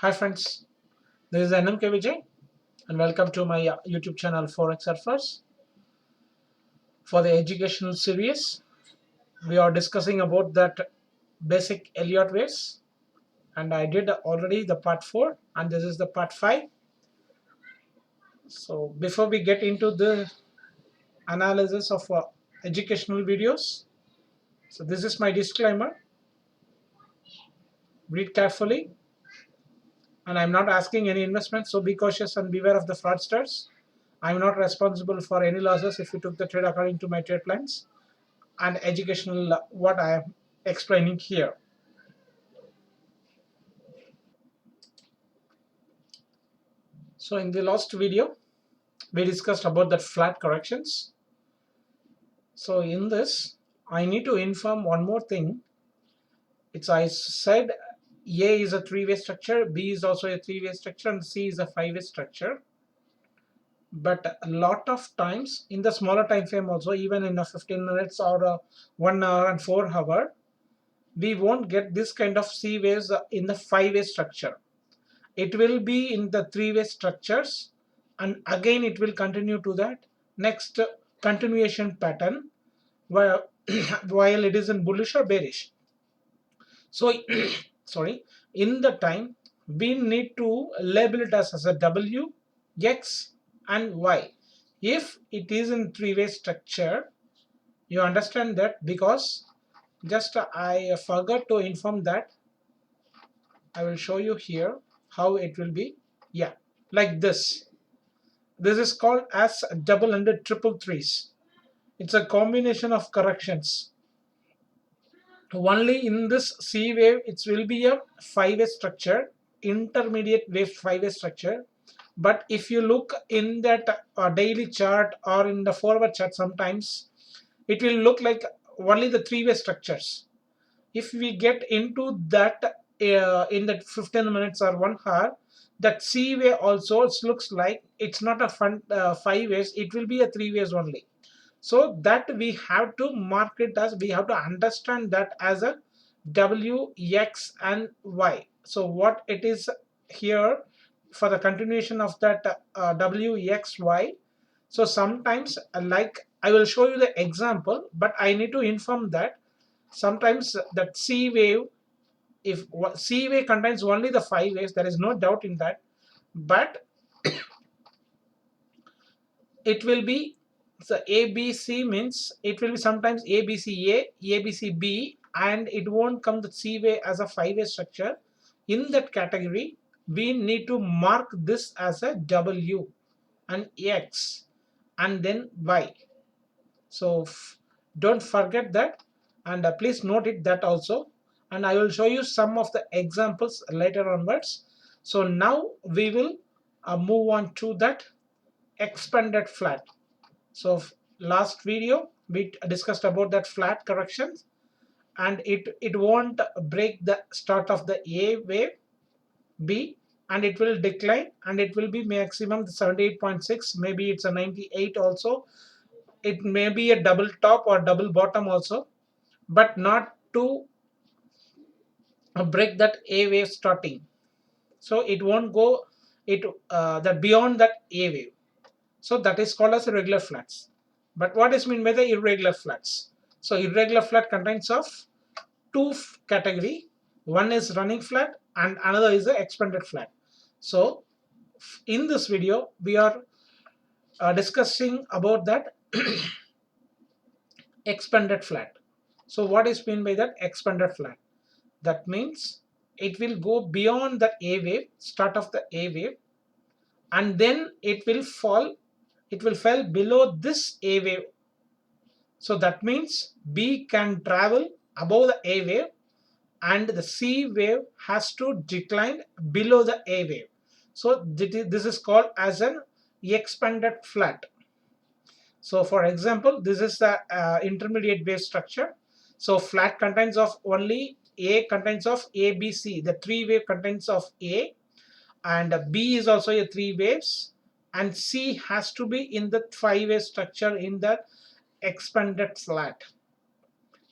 Hi friends, this is NMK Vijay and welcome to my YouTube channel Forex Surfers. For the educational series, we are discussing about that basic Elliott waves, and I did already the part 4 and this is the part 5. So before we get into the analysis of educational videos, so this is my disclaimer. Read carefully, and I'm not asking any investment, so be cautious and beware of the fraudsters. I'm not responsible for any losses if you took the trade according to my trade plans and educational what I am explaining here. So in the last video, we discussed about the flat corrections. So in this, I need to inform one more thing. I said A is a three-way structure, B is also a three-way structure, and C is a five-way structure. But a lot of times in the smaller time frame also, even in a 15 minutes or a 1 hour and 4 hour, we won't get this kind of C waves in the five-way structure. It will be in the three-way structures, and again it will continue to that next continuation pattern while while it is in bullish or bearish. So sorry, in the time we need to label it as a W, X and Y. If it is in three-way structure, you understand that, because just I forgot to inform that. I will show you here how it will be. Yeah, like this. This is called as double-ended triple threes. It's a combination of corrections. Only in this C wave, it will be a five-way structure, intermediate wave five-way structure. But if you look in that daily chart or in the forward chart, sometimes it will look like only the three-way structures. If we get into that in that 15 minutes or 1 hour, that C way also it looks like it's not a five ways, it will be a three ways only. So that we have to mark it as, we have to understand that as a W, X and Y. So what it is here for the continuation of that W, X, Y. So sometimes like I will show you the example, but I need to inform that sometimes that C wave, if C wave contains only the five waves, there is no doubt in that, but it will be, so ABC means it will be sometimes ABC ABC and it won't come the C way as a five-way structure. In that category, we need to mark this as a W and X and then Y. So don't forget that, and please note it that also, and I will show you some of the examples later onwards. So now we will move on to that expanded flat. So last video we discussed about that flat corrections, and it won't break the start of the A wave, B, and it will decline and it will be maximum 78.6, maybe it's a 98 also. It may be a double top or double bottom also, but not to break that A wave starting. So it won't go it that beyond that A wave. So that is called as irregular flats. But what is meant by the irregular flats? So irregular flat contains of two category. One is running flat and another is the expanded flat. So in this video we are discussing about that expanded flat. So what is meant by that expanded flat? That means it will go beyond the A wave, start of the A wave, and then it will fall below this A wave. So that means B can travel above the A wave and the C wave has to decline below the A wave. So this is called as an expanded flat. So for example, this is the intermediate wave structure. So flat contains of only A contains of A, B, C. The three wave contains of A, and B is also a three waves, and C has to be in the five wave structure in the expanded flat.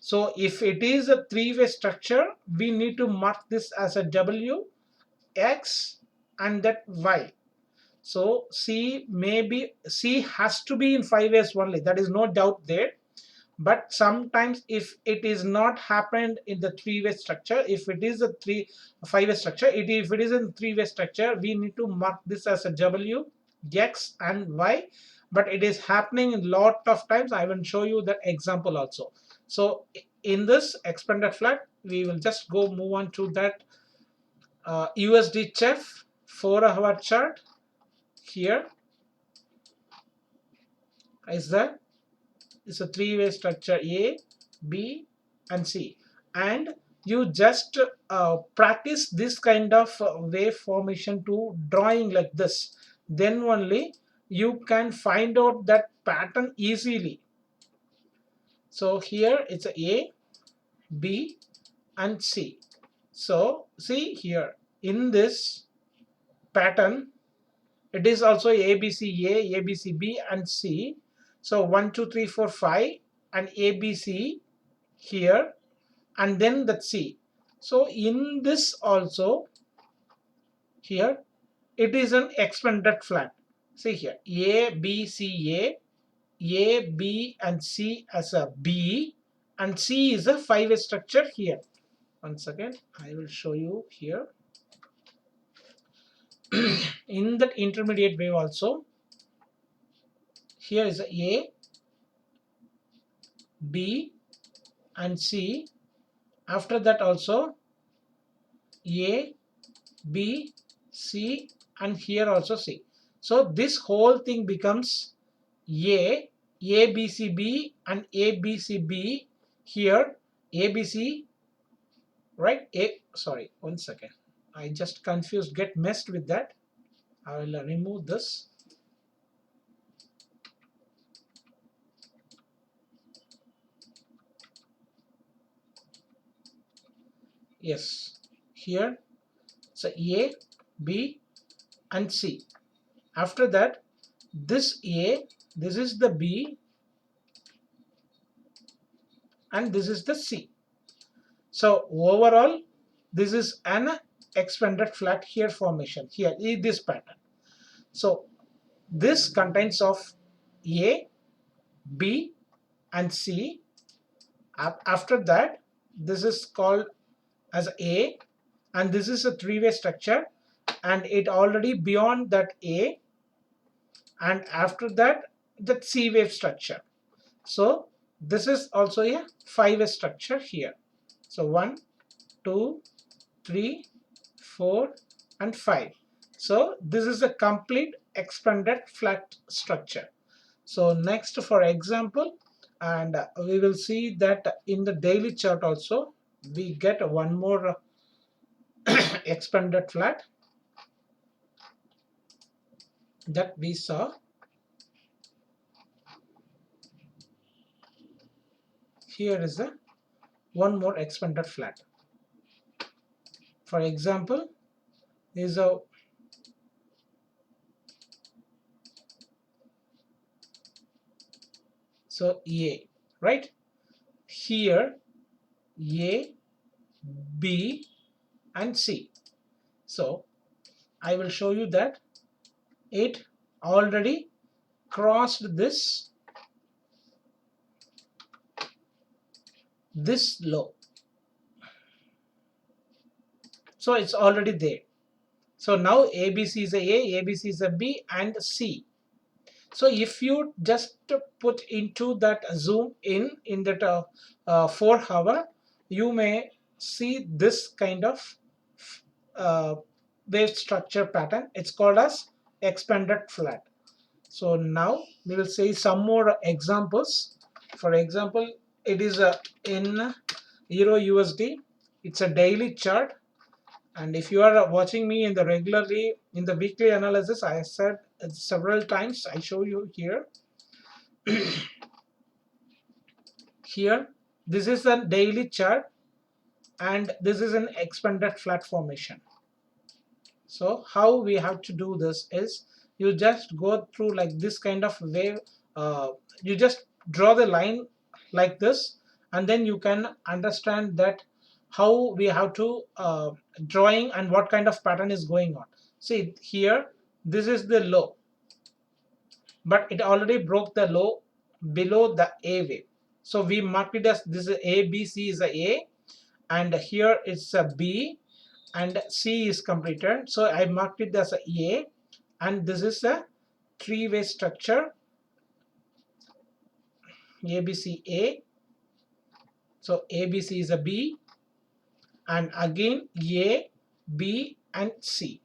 So if it is a three-way structure, we need to mark this as a W, X and that Y. So C has to be in 5 ways only. That is no doubt there. But sometimes if it is not happened in the 3-way structure, if it is a 5-way structure, if it is in 3-way structure, we need to mark this as a W, X and Y. But it is happening a lot of times. I will show you the example also. So in this expanded flat, we will just move on to that USD Chef 4-hour chart. Here is that it's a 3-way structure, A, B and C, and you just practice this kind of wave formation to drawing like this, then only you can find out that pattern easily. So here it's a B and C. So see here in this pattern, it is also ABCA, ABCB and C. So 1, 2, 3, 4, 5 and ABC here, and then the C. So in this also, here it is an expanded flat. See here, A, B, C, A, B and C as a B, and C is a 5-way structure here. Once again, I will show you here. In that intermediate wave also, here is A, B and C. After that also A, B, C and here also C. So this whole thing becomes A, ABCB and ABCB here, ABC, right? Sorry, one second. I just confused, get messed with that. I will remove this. Yes, here so A, B and C. After that, this A, this is the B and this is the C. So overall, this is an expanded flat here formation here in this pattern. So this contains of A, B and C. After that, this is called as A, and this is a 3-way structure, and it already beyond that A, and after that the C wave structure. So this is also a 5-way structure here. So 1, 2, 3, 4 and 5. So this is a complete expanded flat structure. So next, for example, and we will see that in the daily chart also we get one more expanded flat that we saw. Here is a one more expanded flat. For example, is a so A, right? Here A, B and C. So I will show you that it already crossed this low. So it's already there. So now ABC is a ABC is a B and C. So if you just put into that zoom in that 4-hour, you may see this kind of wave structure pattern. It's called as expanded flat. So now we will see some more examples. For example, it is in Euro USD. It's a daily chart, and if you are watching me in the regularly in the weekly analysis, I said several times, I show you here. Here this is a daily chart and this is an expanded flat formation. So how we have to do this is, you just go through like this kind of wave, you just draw the line like this, and then you can understand that how we have to drawing and what kind of pattern is going on. See here, this is the low, but it already broke the low below the A wave. So we marked it as this is A, B, C is a and here it's a B and C is completed. So I marked it as a and this is a three-way structure ABC So ABC is a B and again A, B and C.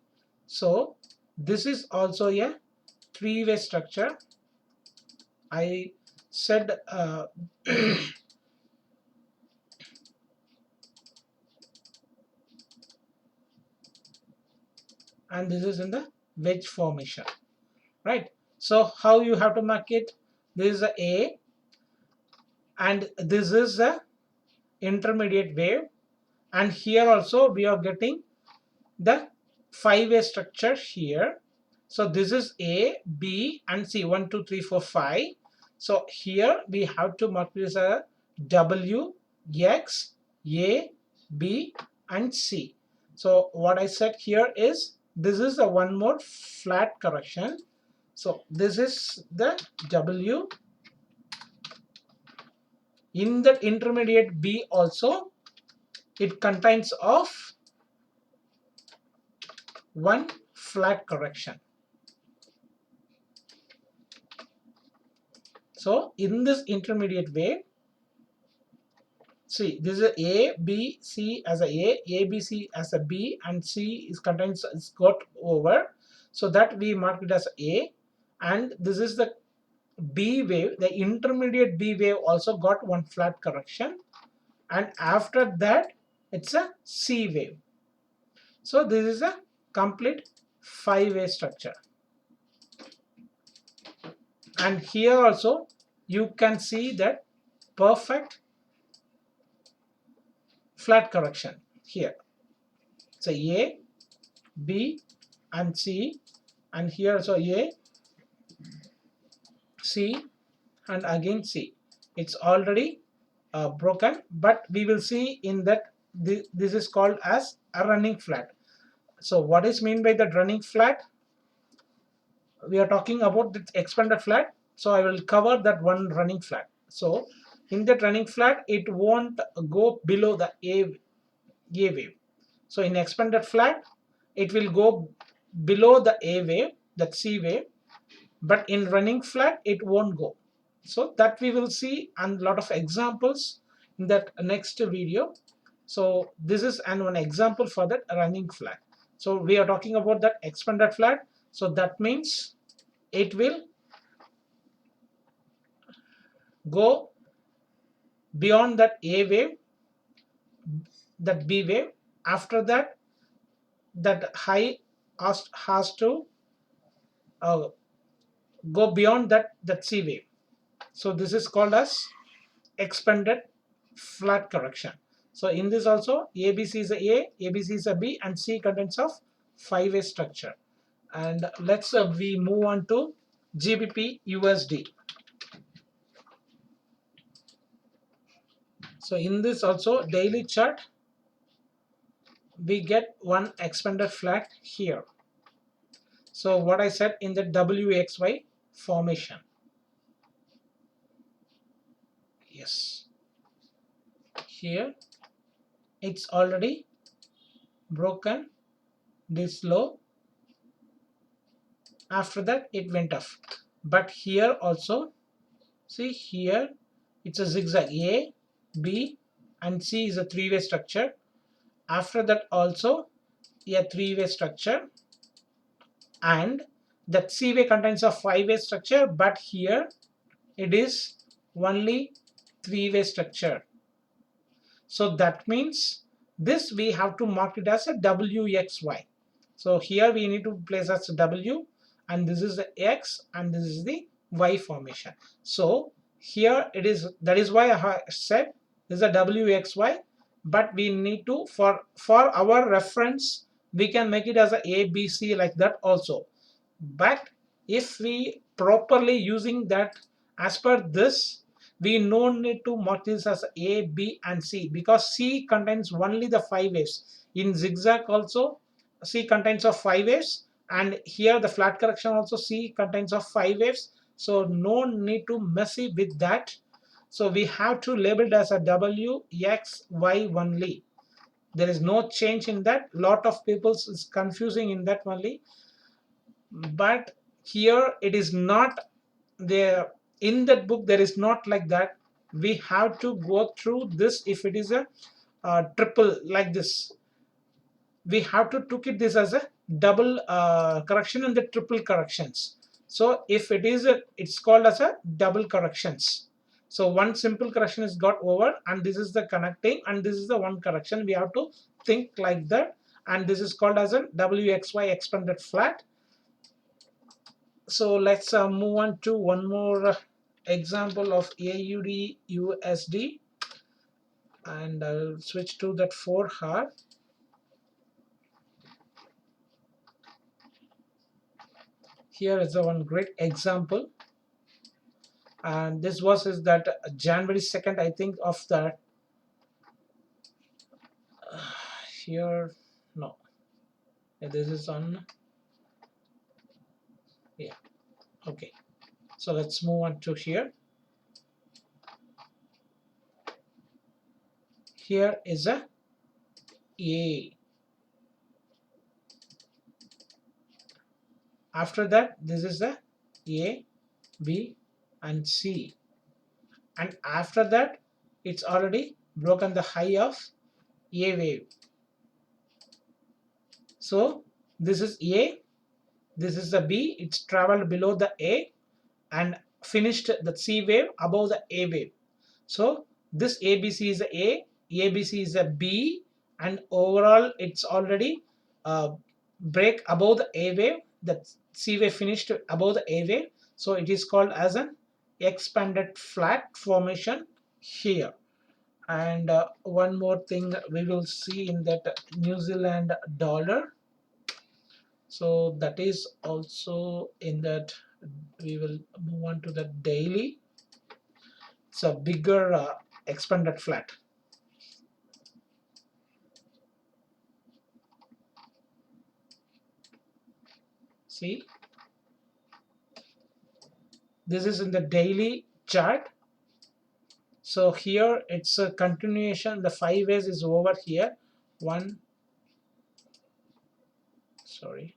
So this is also a three-way structure. I said and this is in the wedge formation, right? So how you have to mark it? This is a and this is a intermediate wave, and here also we are getting the five-way structure here. So this is A, B and C, 1 2 3 4 5. So here we have to mark this as W, X, A, B and C. So what I said here is this is a one more flat correction. So this is the W. In that intermediate B also, it contains of one flat correction. So in this intermediate wave, see this is A, B, C as a, B, C as a B and C is contains is got over. So that we mark it as A, and this is the B wave. The intermediate B wave also got one flat correction, and after that it's a C wave. So this is a complete five-way structure. And here also you can see that perfect flat correction here. So A, B and C, and here also A, C and again C. It's already broken, but we will see in that this is called as a running flat. So what is mean by that running flat? We are talking about the expanded flat, so I will cover that one running flat. So in that running flat, it won't go below the A wave. So in expanded flat, it will go below the A wave, that C wave, but in running flat, it won't go. So that we will see and a lot of examples in that next video. So this is one example for that running flat. So we are talking about that expanded flat. So that means it will go beyond that A wave, that B wave. After that, that high has to go beyond that C wave. So this is called as expanded flat correction. So in this also, ABC is a, ABC is a B and C contains of five-way structure. And let's we move on to GBP USD. So in this also daily chart, we get one expanded flat here. So what I said in the WXY formation. Yes. Here it's already broken this low. After that it went off. But here also, see here it's a zigzag. A, B and C is a three-way structure. After that also a three-way structure, and that C way contains a five-way structure, but here it is only three-way structure. So that means this we have to mark it as a WXY. So here we need to place as a W, and this is the X and this is the Y formation. So here it is, that is why I said this is a WXY, but we need to for our reference we can make it as a ABC like that also. But if we properly using that as per this, we no need to mark this as A, B and C, because C contains only the 5 waves. In zigzag also C contains of 5 waves, and here the flat correction also C contains of 5 waves, so no need to messy with that. So we have to label it as a W, X, Y only. There is no change in that. Lot of people is confusing in that only, but here it is not there. In that book there is not like that. We have to go through this. If it is a triple like this, we have to took it this as a double correction and the triple corrections. So if it is a, it's called as a double corrections. So one simple correction is got over, and this is the connecting, and this is the one correction. We have to think like that, and this is called as a WXY expanded flat. So let's move on to one more example of AUD USD, and I'll switch to that 4-hour. Here is the one great example, and this was is that January 2nd, I think, of that. Here, no, this is on, yeah, okay. So let's move on to here. Here is a A. After that, this is the A, B, and C. And after that, it's already broken the high of A wave. So this is A, this is the B. It's traveled below the A and finished the C wave above the A wave. So this ABC is A, ABC is a B, and overall it's already break above the A wave. The C wave finished above the A wave. So it is called as an expanded flat formation here. And one more thing we will see in that New Zealand dollar. So that is also in that. We will move on to the daily. It's a bigger expanded flat. See, this is in the daily chart. So here it's a continuation. The 5 ways is over here. 1, sorry,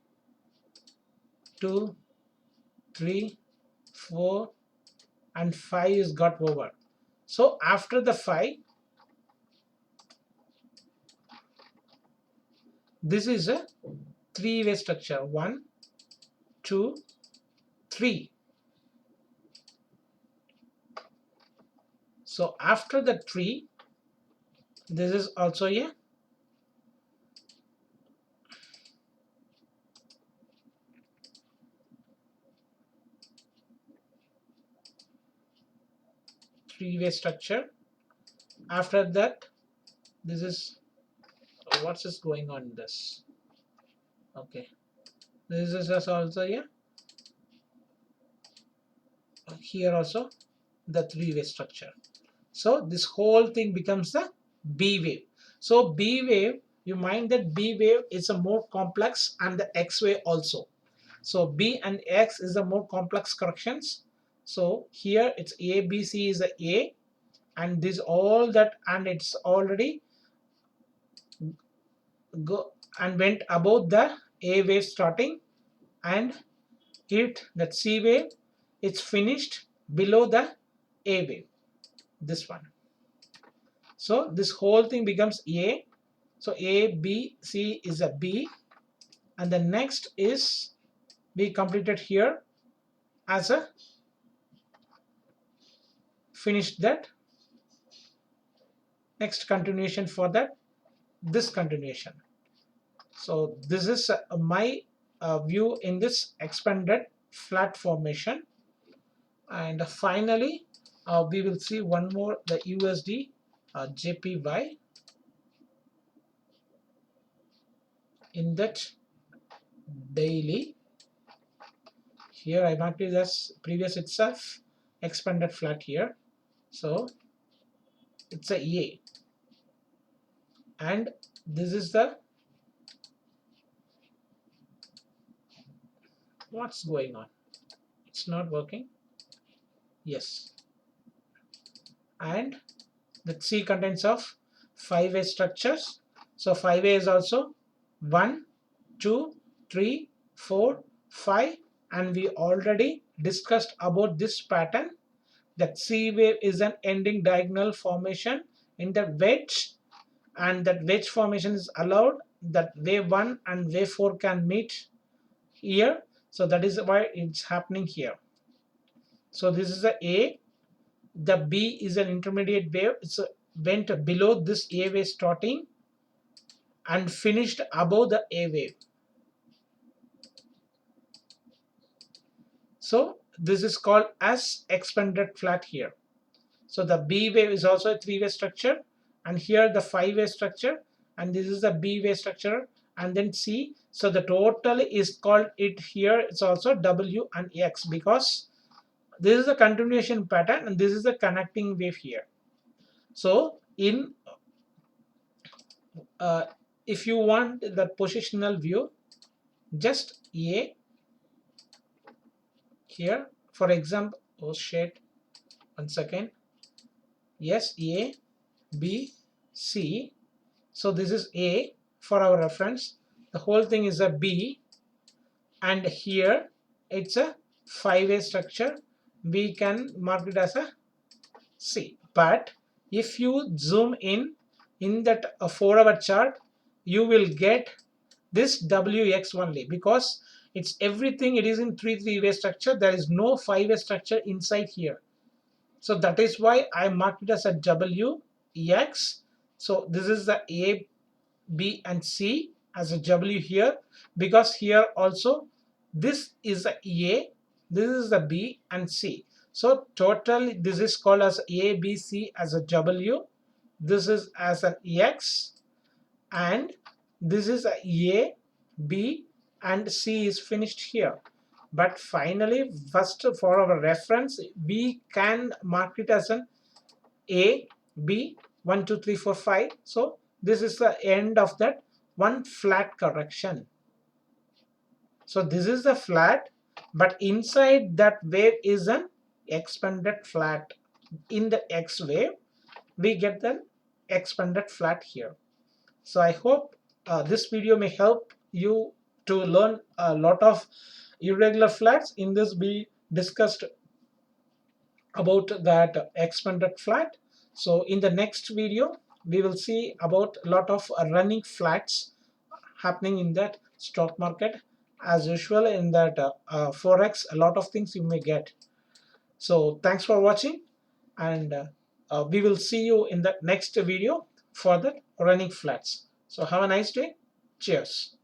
2, 3, 4, and 5 is got over. So after the 5, this is a 3-way structure. 1, 2, 3. So after the 3, this is also a 3-way structure. After that, this is what's is going on in this. Okay, this is also a, here also the 3-way structure. So this whole thing becomes the B wave. So B wave, you mind that B wave is a more complex, and the X wave also. So B and X is the more complex corrections. So here it's ABC is A, and this all that, and it's already go and went above the A wave starting and hit that C wave. It's finished below the A wave, this one. So this whole thing becomes A. So A, B, C is a B, and the next is we completed here as a finished that. Next continuation for that, this continuation. So this is my view in this expanded flat formation. And finally, we will see one more, the USD JPY. In that daily, here I marked it as previous itself expanded flat here. So it's a A, and this is the, what's going on, it's not working. Yes, and the C contains of 5A structures. So 5A is also 1, 2, 3, 4, 5, and we already discussed about this pattern, that C wave is an ending diagonal formation in the wedge, and that wedge formation is allowed, that wave 1 and wave 4 can meet here. So that is why it's happening here. So this is the A. The B is an intermediate wave. It's went below this A wave starting and finished above the A wave. So this is called as expanded flat here. So the B wave is also a three-way structure, and here the five-way structure, and this is the B wave structure, and then C. So the total is called, it here it's also W and X, because this is the continuation pattern and this is the connecting wave here. So in if you want the positional view, just A here, for example, oh shit, 1 second. Yes, A, B, C. So this is A for our reference. The whole thing is a B, and here it's a five-way structure. We can mark it as a C. But if you zoom in that 4-hour chart, you will get this WX only, because it's everything, it is in three-way structure. There is no five-way structure inside here. So that is why I marked it as a WX. So this is the A, B and C as a W here, because here also this is a A, this is the B and C. So total this is called as A, B, C as a W. This is as an X, and this is a, B and C is finished here. But finally, first for our reference, we can mark it as an A, B, 1, 2, 3, 4, 5. So this is the end of that one flat correction. So this is the flat, but inside that wave is an expanded flat. In the X wave, we get the expanded flat here. So I hope this video may help you to learn a lot of irregular flats. In this we discussed about that expanded flat. So in the next video we will see about a lot of running flats happening in that stock market. As usual in that forex, a lot of things you may get. So thanks for watching, and we will see you in the next video for the running flats. So have a nice day. Cheers.